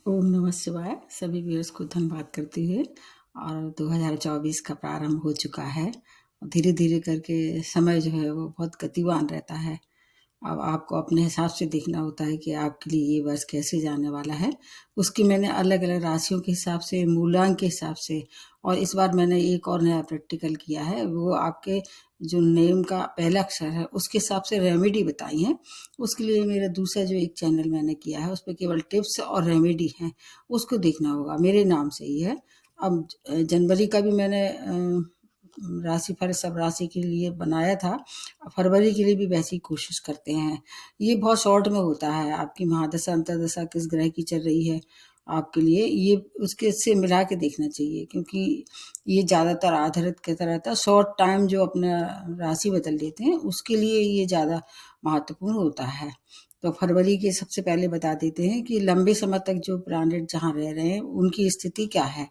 ओम नमः शिवाय। सभी व्यूअर्स को धन्यवाद करती हुए और 2024 का प्रारंभ हो चुका है। धीरे धीरे करके समय जो है वो बहुत गतिवान रहता है। अब आपको अपने हिसाब से देखना होता है कि आपके लिए ये वर्ष कैसे जाने वाला है। उसकी मैंने अलग अलग राशियों के हिसाब से, मूलांक के हिसाब से, और इस बार मैंने एक और नया प्रैक्टिकल किया है। वो आपके जो नेम का पहला अक्षर है उसके हिसाब से रेमेडी बताई है। उसके लिए मेरा दूसरा जो एक चैनल मैंने किया है उस पर केवल टिप्स और रेमेडी हैं, उसको देखना होगा। मेरे नाम से ही है। अब जनवरी का भी मैंने राशिफल सब राशि के लिए बनाया था। फरवरी के लिए भी वैसी ही कोशिश करते हैं। ये बहुत शॉर्ट में होता है। आपकी महादशा अंतर्दशा किस ग्रह की चल रही है आपके लिए, ये उसके से मिला के देखना चाहिए, क्योंकि ये ज़्यादातर आधारित कहता रहता है। शॉर्ट टाइम जो अपना राशि बदल देते हैं उसके लिए ये ज़्यादा महत्वपूर्ण होता है। तो फरवरी के सबसे पहले बता देते हैं कि लंबे समय तक जो प्लैनेट जहाँ रह रहे हैं उनकी स्थिति क्या है।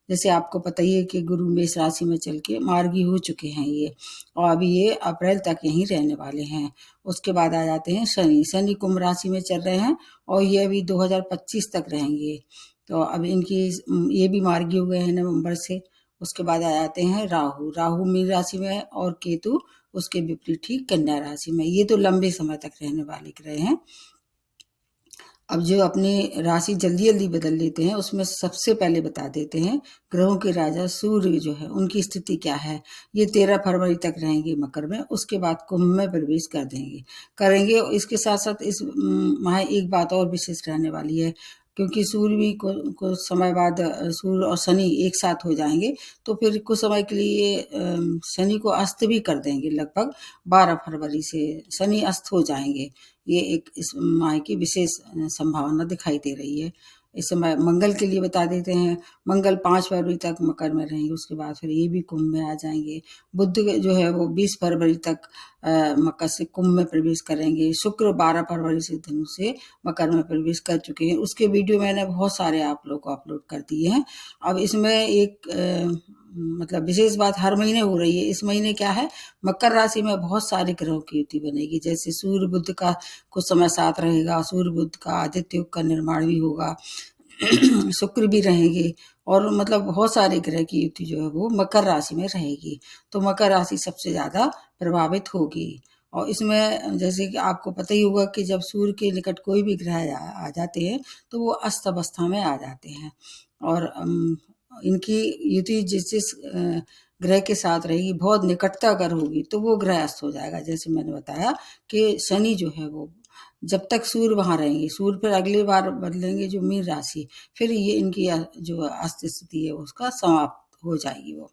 जैसे आपको पता ही है कि गुरु मेष राशि में चल के मार्गी हो चुके हैं ये, और अभी ये अप्रैल तक यहीं रहने वाले हैं। उसके बाद आ जाते हैं शनि। शनि कुंभ राशि में चल रहे हैं और ये अभी 2025 तक रहेंगे। तो अब इनकी ये भी मार्गी हो गए हैं नवंबर से। उसके बाद आ जाते हैं राहु। राहु मीन राशि में है और केतु उसके विपरीत ही कन्या राशि में। ये तो लंबे समय तक रहने वाले ग्रह हैं। अब जो अपनी राशि जल्दी जल्दी बदल लेते हैं उसमें सबसे पहले बता देते हैं ग्रहों के राजा सूर्य जो है उनकी स्थिति क्या है। ये 13 फरवरी तक रहेंगे मकर में, उसके बाद कुंभ में प्रवेश करेंगे। इसके साथ साथ इस माह एक बात और विशेष रहने वाली है, क्योंकि सूर्य भी कुछ समय बाद सूर्य और शनि एक साथ हो जाएंगे, तो फिर कुछ समय के लिए शनि को अस्त भी कर देंगे। लगभग 12 फरवरी से शनि अस्त हो जाएंगे। ये एक इस माह की विशेष संभावना दिखाई दे रही है। इस समय मंगल के लिए बता देते हैं। मंगल 5 फरवरी तक मकर में रहेंगे, उसके बाद फिर ये भी कुंभ में आ जाएंगे। बुध जो है वो 20 फरवरी तक मकर से कुंभ में प्रवेश करेंगे। शुक्र 12 फरवरी से धनु से मकर में प्रवेश कर चुके हैं। उसके वीडियो मैंने बहुत सारे आप लोगों को अपलोड कर दिए हैं। अब इसमें एक मतलब विशेष बात हर महीने हो रही है। इस महीने क्या है, मकर राशि में बहुत सारे ग्रहों की युति बनेगी। जैसे सूर्य बुध का कुछ समय साथ रहेगा, सूर्य बुध का आदित्य युग का निर्माण भी होगा, शुक्र भी रहेंगे, और मतलब बहुत सारे ग्रह की युति जो है वो मकर राशि में रहेगी। तो मकर राशि सबसे ज्यादा प्रभावित होगी। और इसमें जैसे कि आपको पता ही होगा कि जब सूर्य के निकट कोई भी ग्रह आ जाते हैं तो वो अस्त अवस्था में आ जाते हैं। और इनकी युति जिस जिस ग्रह के साथ रहेगी, बहुत निकटता अगर होगी तो वो ग्रह अस्त हो जाएगा। जैसे मैंने बताया कि शनि जो है वो जब तक सूर्य वहां रहेंगे, सूर्य फिर अगली बार बदलेंगे जो मीन राशि, फिर ये इनकी जो अस्त स्थिति है उसका समाप्त हो जाएगी वो।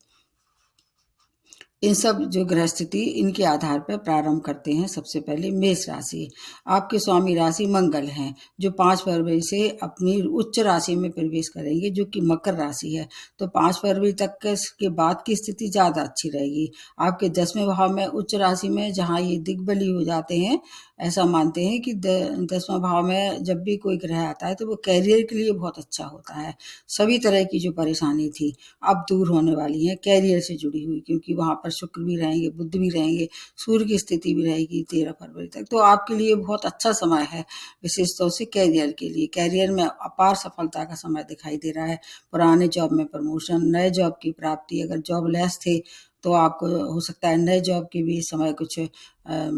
इन सब जो ग्रह स्थिति इनके आधार पर प्रारंभ करते हैं। सबसे पहले मेष राशि। आपके स्वामी राशि मंगल हैं, जो 5 फरवरी से अपनी उच्च राशि में प्रवेश करेंगे, जो कि मकर राशि है। तो 5 फरवरी तक के बाद की स्थिति ज्यादा अच्छी रहेगी। आपके 10वें भाव में उच्च राशि में जहाँ ये दिग्बली हो जाते हैं, ऐसा मानते हैं कि 10वां भाव में जब भी कोई ग्रह आता है तो वो कैरियर के लिए बहुत अच्छा होता है। सभी तरह की जो परेशानी थी अब दूर होने वाली है कैरियर से जुड़ी हुई, क्योंकि वहां पर शुक्र भी रहेंगे, बुध भी रहेंगे, सूर्य की स्थिति भी रहेगी 13 फरवरी तक। तो आपके लिए बहुत अच्छा समय है, विशेष तौर से कैरियर के लिए। कैरियर में अपार सफलता का समय दिखाई दे रहा है। पुराने जॉब में प्रमोशन, नए जॉब की प्राप्ति, अगर जॉब लेस थे तो आपको हो सकता है नए जॉब की भी समय कुछ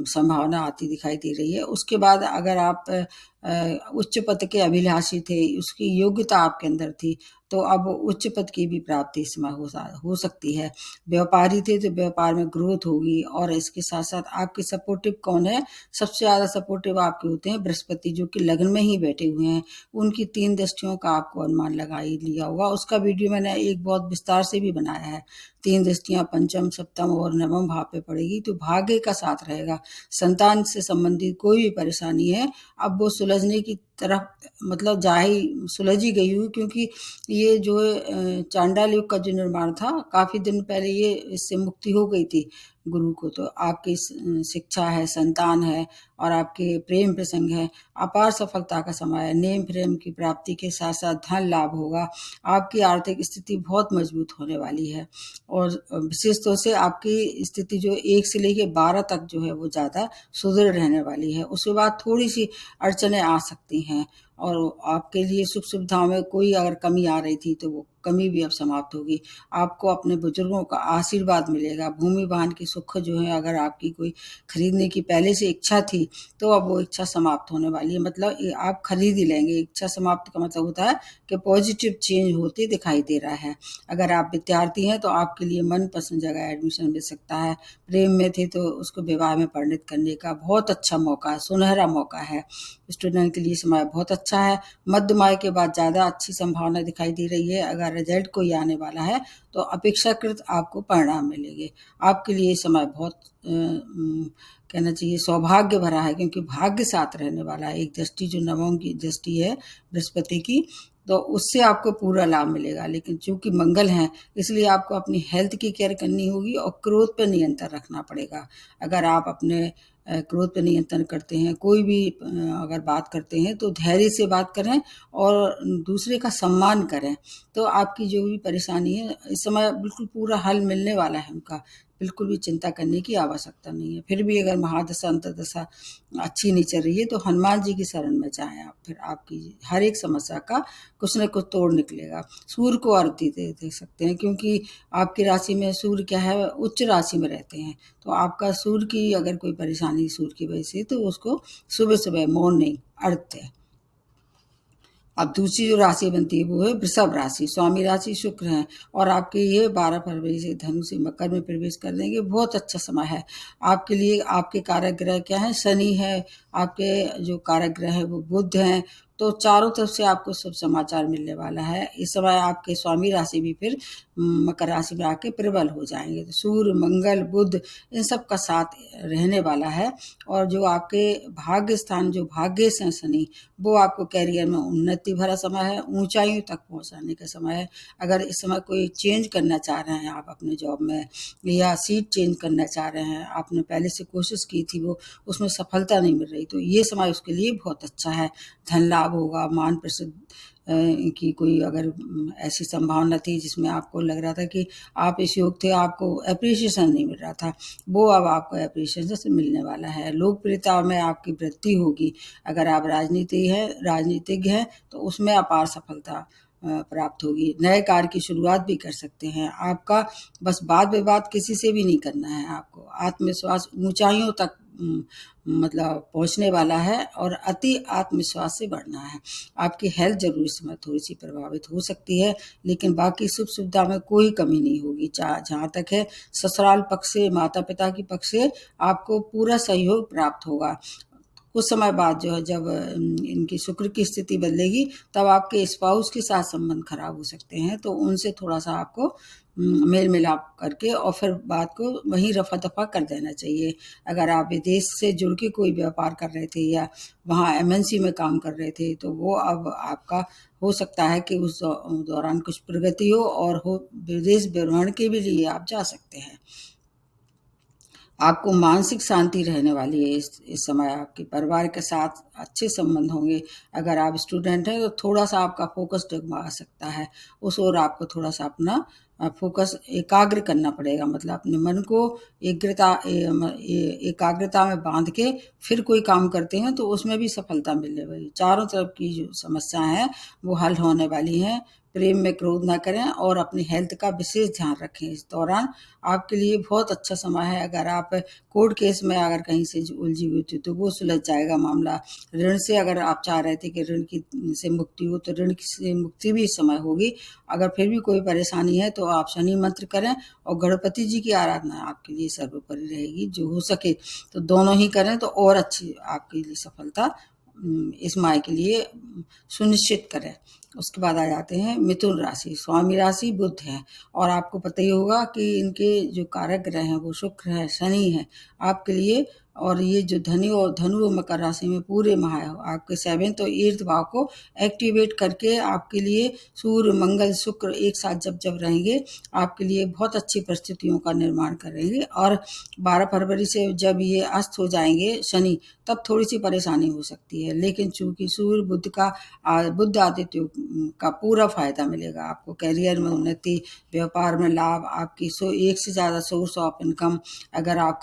संभावना आती दिखाई दे रही है। उसके बाद अगर आप उच्च पद के अभिलाषी थे, उसकी योग्यता आपके अंदर थी, तो अब उच्च पद की भी प्राप्ति इस समय हो सकती है। व्यापारी थे तो व्यापार में ग्रोथ होगी। और इसके साथ साथ आपके सपोर्टिव कौन है, सबसे ज्यादा सपोर्टिव आपके होते हैं बृहस्पति, जो कि लग्न में ही बैठे हुए हैं। उनकी 3 दृष्टियों का आपको अनुमान लगा ही लिया होगा। उसका वीडियो मैंने एक बहुत विस्तार से भी बनाया है। 3 दृष्टियां पंचम, सप्तम और नवम भाव पे पड़ेगी तो भाग्य का साथ रहेगा। संतान से संबंधित कोई भी परेशानी है अब वो सुलझने की तरफ मतलब सुलझ ही गई हुई, क्योंकि ये जो चांडाल युग का जो निर्माण था काफी दिन पहले ये इससे मुक्ति हो गई थी गुरु को। तो आपकी शिक्षा है, संतान है और आपके प्रेम प्रसंग है, अपार सफलता का समय है। नेम प्रेम की प्राप्ति के साथ साथ धन लाभ होगा। आपकी आर्थिक स्थिति बहुत मजबूत होने वाली है। और विशेष तौर से आपकी स्थिति जो 1 से लेके 12 तक जो है वो ज्यादा सुदृढ़ रहने वाली है। उसके बाद थोड़ी सी अड़चने आ सकती हैं और आपके लिए सुख सुविधाओं में कोई अगर कमी आ रही थी तो वो कमी भी अब समाप्त होगी। आपको अपने बुजुर्गों का आशीर्वाद मिलेगा। भूमि वाहन की सुख जो है, अगर आपकी कोई खरीदने की पहले से इच्छा थी तो अब वो इच्छा समाप्त होने वाली है। मतलब आप खरीद ही लेंगे। इच्छा समाप्त का मतलब होता है कि पॉजिटिव चेंज होते दिखाई दे रहा है। अगर आप विद्यार्थी हैं तो आपके लिए मनपसंद जगह एडमिशन मिल सकता है। प्रेम में थे तो उसको विवाह में परिणत करने का बहुत अच्छा मौका है, सुनहरा मौका है। स्टूडेंट के लिए समय बहुत अच्छा है। मध्यम आय के बाद ज़्यादा अच्छी संभावना दिखाई दे रही है। अगर रिजल्ट कोई आने वाला है तो अपेक्षाकृत आपको परिणाम मिलेंगे। आपके लिए समय बहुत कहना चाहिए सौभाग्य भरा है, क्योंकि भाग्य साथ रहने वाला है। एक दृष्टि जो नवम की दृष्टि है बृहस्पति की, तो उससे आपको पूरा लाभ मिलेगा। लेकिन चूंकि मंगल हैं, इसलिए आपको अपनी हेल्थ की केयर करनी होगी और क्रोध पर नियंत्रण रखना पड़ेगा। अगर आप अपने क्रोध पर नियंत्रण करते हैं, कोई भी अगर बात करते हैं तो धैर्य से बात करें और दूसरे का सम्मान करें, तो आपकी जो भी परेशानी है इस समय बिल्कुल पूरा हल मिलने वाला है उनका। बिल्कुल भी चिंता करने की आवश्यकता नहीं है। फिर भी अगर महादशा अंतर्दशा अच्छी नहीं चल रही है तो हनुमान जी की शरण में जाएं आप, फिर आपकी हर एक समस्या का कुछ न कुछ तोड़ निकलेगा। सूर्य को आरती दे सकते हैं, क्योंकि आपकी राशि में सूर्य क्या है, उच्च राशि में रहते हैं। तो आपका सूर्य की अगर कोई परेशानी सूर्य की वजह से, तो उसको सुबह सुबह मॉर्निंग अर्थ है। अब दूसरी जो राशि बनती है वो है वृषभ राशि। स्वामी राशि शुक्र है और आपके ये 12 फरवरी से धनु से मकर में प्रवेश कर देंगे। बहुत अच्छा समय है आपके लिए। आपके कारक ग्रह क्या है, शनि है। आपके जो कारक ग्रह है वो बुध हैं। तो चारों तरफ से आपको शुभ समाचार मिलने वाला है। इस समय आपके स्वामी राशि भी फिर मकर राशि में आके प्रबल हो जाएंगे। तो सूर्य मंगल बुध इन सब का साथ रहने वाला है। और जो आपके भाग्य स्थान जो भाग्य से शनि, वो आपको कैरियर में उन्नति भरा समय है, ऊंचाइयों तक पहुंचाने का समय है। अगर इस समय कोई चेंज करना चाह रहे हैं आप अपने जॉब में, या सीट चेंज करना चाह रहे हैं, आपने पहले से कोशिश की थी वो उसमें सफलता नहीं मिल रही, तो ये समय उसके लिए बहुत अच्छा है। धन लाभ होगा। मान प्रसिद्ध की कोई अगर ऐसी संभावना थी जिसमें आपको लग रहा था कि आप इस योग थे, आपको अप्रिसिएशन नहीं मिल रहा था, वो अब आपको अप्रिसिएशन से मिलने वाला है। लोकप्रियता में आपकी वृद्धि होगी। अगर आप राजनीतिज्ञ हैं तो उसमें अपार सफलता प्राप्त होगी। नए कार्य की शुरुआत भी कर सकते हैं। आपका बस वाद विवाद किसी से भी नहीं करना है। आपको आत्मविश्वास ऊंचाइयों तक मतलब पहुंचने वाला है और अति आत्मविश्वास से बढ़ना है। आपकी हेल्थ जरूर इस समय थोड़ी सी प्रभावित हो सकती है, लेकिन बाकी सुख सुविधा में कोई कमी नहीं होगी। जहाँ तक है ससुराल पक्ष से, माता पिता की पक्ष से आपको पूरा सहयोग प्राप्त होगा। कुछ समय बाद जो है, जब इनकी शुक्र की स्थिति बदलेगी, तब आपके स्पाउस के साथ संबंध खराब हो सकते हैं। तो उनसे थोड़ा सा आपको मेल मिलाप करके और फिर बात को वहीं रफा दफा कर देना चाहिए। अगर आप विदेश से जुड़ के कोई व्यापार कर रहे थे या वहाँ एमएनसी में काम कर रहे थे, तो वो अब आपका हो सकता है कि उस दौरान कुछ प्रगति हो और हो विदेश भ्रमण के भी लिए आप जा सकते हैं। आपको मानसिक शांति रहने वाली है। इस समय आपके परिवार के साथ अच्छे संबंध होंगे। अगर आप स्टूडेंट हैं तो थोड़ा सा आपका फोकस डगमगा सकता है, उस ओर आपको थोड़ा सा अपना फोकस एकाग्र करना पड़ेगा। मतलब अपने मन को एकाग्रता में बांध के फिर कोई काम करते हैं तो उसमें भी सफलता मिलने वाली। चारों तरफ की जो समस्याएं हैं वो हल होने वाली हैं। प्रेम में क्रोध ना करें और अपनी हेल्थ का विशेष ध्यान रखें। इस दौरान आपके लिए बहुत अच्छा समय है। अगर आप कोर्ट केस में अगर कहीं से उलझी हुई थी तो वो सुलझ जाएगा मामला। ऋण से अगर आप चाह रहे थे कि ऋण की से मुक्ति हो, तो ऋण से मुक्ति भी इस समय होगी। अगर फिर भी कोई परेशानी है तो आप शनि मंत्र करें और गणपति जी की आराधना आपके लिए सर्वोपरि रहेगी। जो हो सके तो दोनों ही करें तो और अच्छी आपके लिए सफलता इस माह के लिए सुनिश्चित करें। उसके बाद आ जाते हैं मिथुन राशि। स्वामी राशि बुध है और आपको पता ही होगा कि इनके जो कारक ग्रह हैं वो शुक्र है, शनि है आपके लिए। और ये जो धनु और मकर राशि में पूरे माह आपके 7th और 8th भाव को एक्टिवेट करके आपके लिए सूर्य मंगल शुक्र एक साथ जब रहेंगे, आपके लिए बहुत अच्छी परिस्थितियों का निर्माण करेंगे। और 12 फरवरी से जब ये अस्त हो जाएंगे शनि, तब थोड़ी सी परेशानी हो सकती है। लेकिन चूंकि सूर्य बुध आदित्य का पूरा फायदा मिलेगा आपको। कैरियर में उन्नति, व्यापार में लाभ, आपकी एक से ज़्यादा सोर्स ऑफ इनकम। अगर आप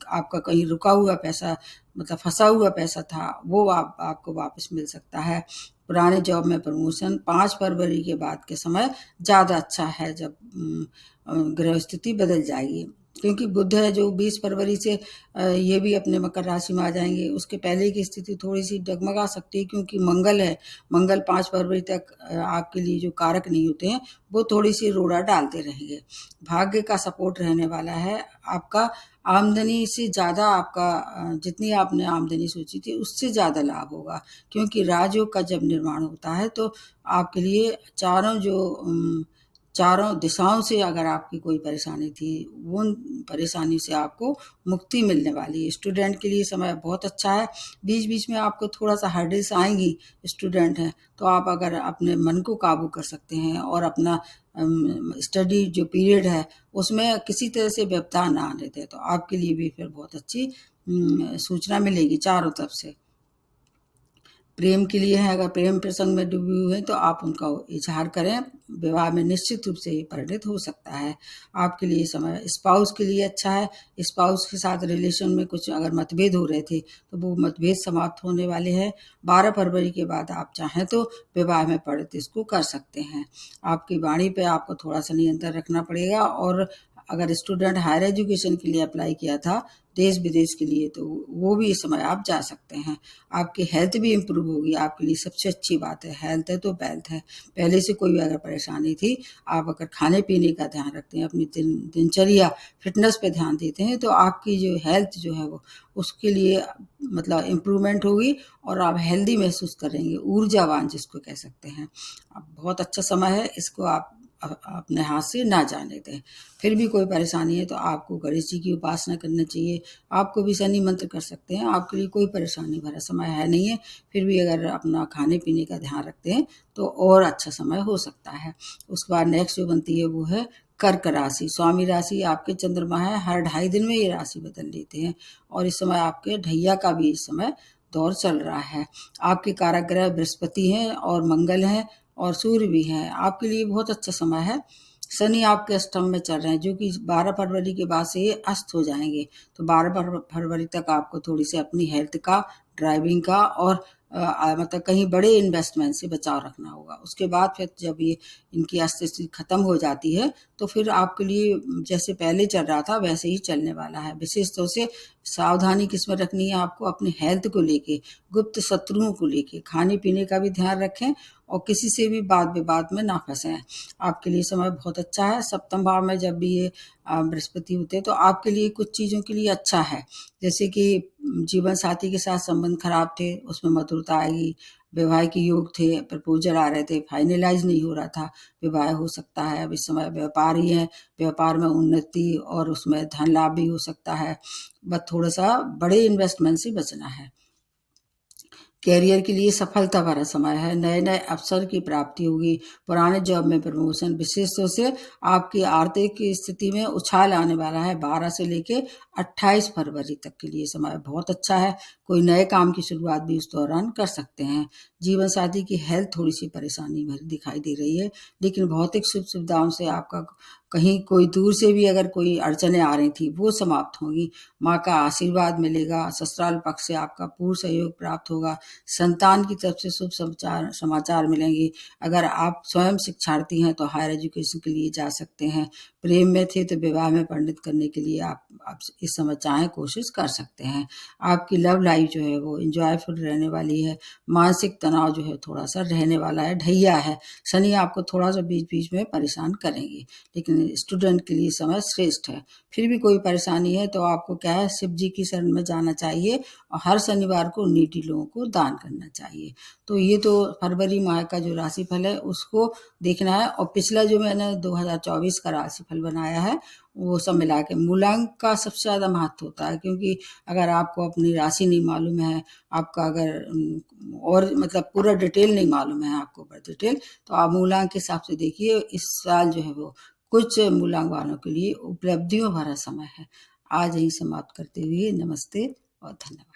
आपका कहीं कहीं रुका हुआ पैसा मतलब फंसा हुआ पैसा था वो आपको वापस मिल सकता है। पुराने जॉब में प्रमोशन 5 फरवरी के बाद के समय ज़्यादा अच्छा है, जब ग्रह स्थिति बदल जाएगी, क्योंकि बुध है जो 20 फरवरी से ये भी अपने मकर राशि में आ जाएंगे। उसके पहले की स्थिति थोड़ी सी डगमगा सकती है, क्योंकि मंगल है। मंगल 5 फरवरी तक आपके लिए जो कारक नहीं होते हैं वो थोड़ी सी रोड़ा डालते रहेंगे। भाग्य का सपोर्ट रहने वाला है। आपका आमदनी से ज़्यादा आपका जितनी आपने आमदनी सोची थी उससे ज़्यादा लाभ होगा, क्योंकि राजयोग का जब निर्माण होता है तो आपके लिए चारों दिशाओं से अगर आपकी कोई परेशानी थी वो परेशानी से आपको मुक्ति मिलने वाली है। स्टूडेंट के लिए समय बहुत अच्छा है। बीच बीच में आपको थोड़ा सा हर्डल्स आएंगी, स्टूडेंट हैं तो आप अगर अपने मन को काबू कर सकते हैं और अपना स्टडी जो पीरियड है उसमें किसी तरह से व्यवधान ना आने दें तो आपके लिए भी फिर बहुत अच्छी सूचना मिलेगी चारों तरफ से। प्रेम के लिए है, अगर प्रेम प्रसंग में डूबे हुए हैं तो आप उनका इजहार करें। विवाह में निश्चित रूप से ये परिणित हो सकता है। आपके लिए समय स्पाउस के लिए अच्छा है। स्पाउस के साथ रिलेशन में कुछ अगर मतभेद हो रहे थे तो वो मतभेद समाप्त होने वाले हैं। 12 फरवरी के बाद आप चाहें तो विवाह में परिणित इसको कर सकते हैं। आपकी वाणी पे आपको थोड़ा सा नियंत्रण रखना पड़ेगा, और अगर स्टूडेंट हायर एजुकेशन के लिए अप्लाई किया था देश विदेश के लिए तो वो भी इस समय आप जा सकते हैं। आपकी हेल्थ भी इम्प्रूव होगी। आपके लिए सबसे अच्छी बात है, हेल्थ है तो वेल्थ है। पहले से कोई अगर परेशानी थी, आप अगर खाने पीने का ध्यान रखते हैं, अपनी दिनचर्या फिटनेस पे ध्यान देते हैं तो आपकी जो हेल्थ जो है वो उसके लिए मतलब इम्प्रूवमेंट होगी और आप हेल्दी महसूस करेंगे, ऊर्जावान जिसको कह सकते हैं। अब बहुत अच्छा समय है, इसको आप अपने हाथ से ना जाने दें। फिर भी कोई परेशानी है तो आपको गणेश जी की उपासना करना चाहिए। आपको भी शनि मंत्र कर सकते हैं। आपके लिए कोई परेशानी भरा समय है नहीं है। फिर भी अगर अपना खाने पीने का ध्यान रखते हैं तो और अच्छा समय हो सकता है। उसके बाद नेक्स्ट जो बनती है वो है कर्क राशि। स्वामी राशि आपके चंद्रमा है, हर 2.5 दिन में ये राशि बदल लेते हैं और इस समय आपके ढैया का भी इस समय दौर चल रहा है। आपके कारक ग्रह बृहस्पति हैं और मंगल हैं और सूर्य भी है। आपके लिए बहुत अच्छा समय है। शनि आपके अष्टम में चल रहे हैं जो कि 12 फरवरी के बाद से ये अस्त हो जाएंगे। तो 12 फरवरी तक आपको थोड़ी सी अपनी हेल्थ का, ड्राइविंग का और मतलब कहीं बड़े इन्वेस्टमेंट से बचाव रखना होगा। उसके बाद फिर जब ये इनकी स्थिति खत्म हो जाती है तो फिर आपके लिए जैसे पहले चल रहा था वैसे ही चलने वाला है। विशेष तौर से सावधानी किसमें रखनी है आपको, अपनी हेल्थ को लेके, गुप्त शत्रुओं को लेके, खाने पीने का भी ध्यान रखें और किसी से भी वाद विवाद में ना फंसें। आपके लिए समय बहुत अच्छा है। सप्तम भाव में जब भी ये बृहस्पति होते हैं तो आपके लिए कुछ चीज़ों के लिए अच्छा है, जैसे कि जीवन साथी के साथ संबंध खराब थे उसमें मधुरता आएगी। विवाह के योग थे, प्रपोजल आ रहे थे, फाइनलाइज नहीं हो रहा था, विवाह हो सकता है। अब इस समय व्यापारी है, व्यापार में उन्नति और उसमें धन लाभ भी हो सकता है। बस थोड़ा सा बड़े इन्वेस्टमेंट से बचना है। कैरियर के लिए सफलता भरा समय है। नए नए अवसर की प्राप्ति होगी। पुराने जॉब में प्रमोशन, विशेष तौर से आपकी आर्थिक स्थिति में उछाल आने वाला है। 12 से लेके 28 फरवरी तक के लिए समय बहुत अच्छा है। कोई नए काम की शुरुआत भी उस दौरान कर सकते हैं। जीवन साथी की हेल्थ थोड़ी सी परेशानी भरी दिखाई दे रही है, लेकिन भौतिक सुख सुविधाओं से आपका कहीं कोई दूर से भी अगर कोई अड़चने आ रही थी वो समाप्त होंगी। माँ का आशीर्वाद मिलेगा। ससुराल पक्ष से आपका पूर्ण सहयोग प्राप्त होगा। संतान की तरफ से शुभ समाचार मिलेंगे। अगर आप स्वयं शिक्षार्थी हैं तो हायर एजुकेशन के लिए जा सकते हैं। प्रेम में थे तो विवाह में परिणत करने के लिए आप इस समय चाहें कोशिश कर सकते हैं। आपकी लव लाइफ जो है वो इंजॉयफुल रहने वाली है। मानसिक तनाव जो है थोड़ा सा रहने वाला है, ढैया है। शनि आपको थोड़ा सा बीच बीच में परेशान करेंगे, लेकिन स्टूडेंट के लिए समय श्रेष्ठ है। फिर भी कोई परेशानी है तो आपको क्या है, शिव जी की शरण में जाना चाहिए और हर शनिवार को नीडी लोगों को दान करना चाहिए। तो ये तो फरवरी माह का जो राशिफल है उसको देखना है। और पिछला जो मैंने 2024 का राशिफल बनाया है वो सब मिला के मूलांक का सबसे ज़्यादा महत्व होता है, क्योंकि अगर आपको अपनी राशि नहीं मालूम है, आपका अगर और मतलब पूरा डिटेल नहीं मालूम है आपको डिटेल, तो आप मूलांक के हिसाब से देखिए। इस साल जो है वो कुछ मूलांक वालों के लिए उपलब्धियों भरा समय है। आज यही समाप्त करते हुए नमस्ते और धन्यवाद।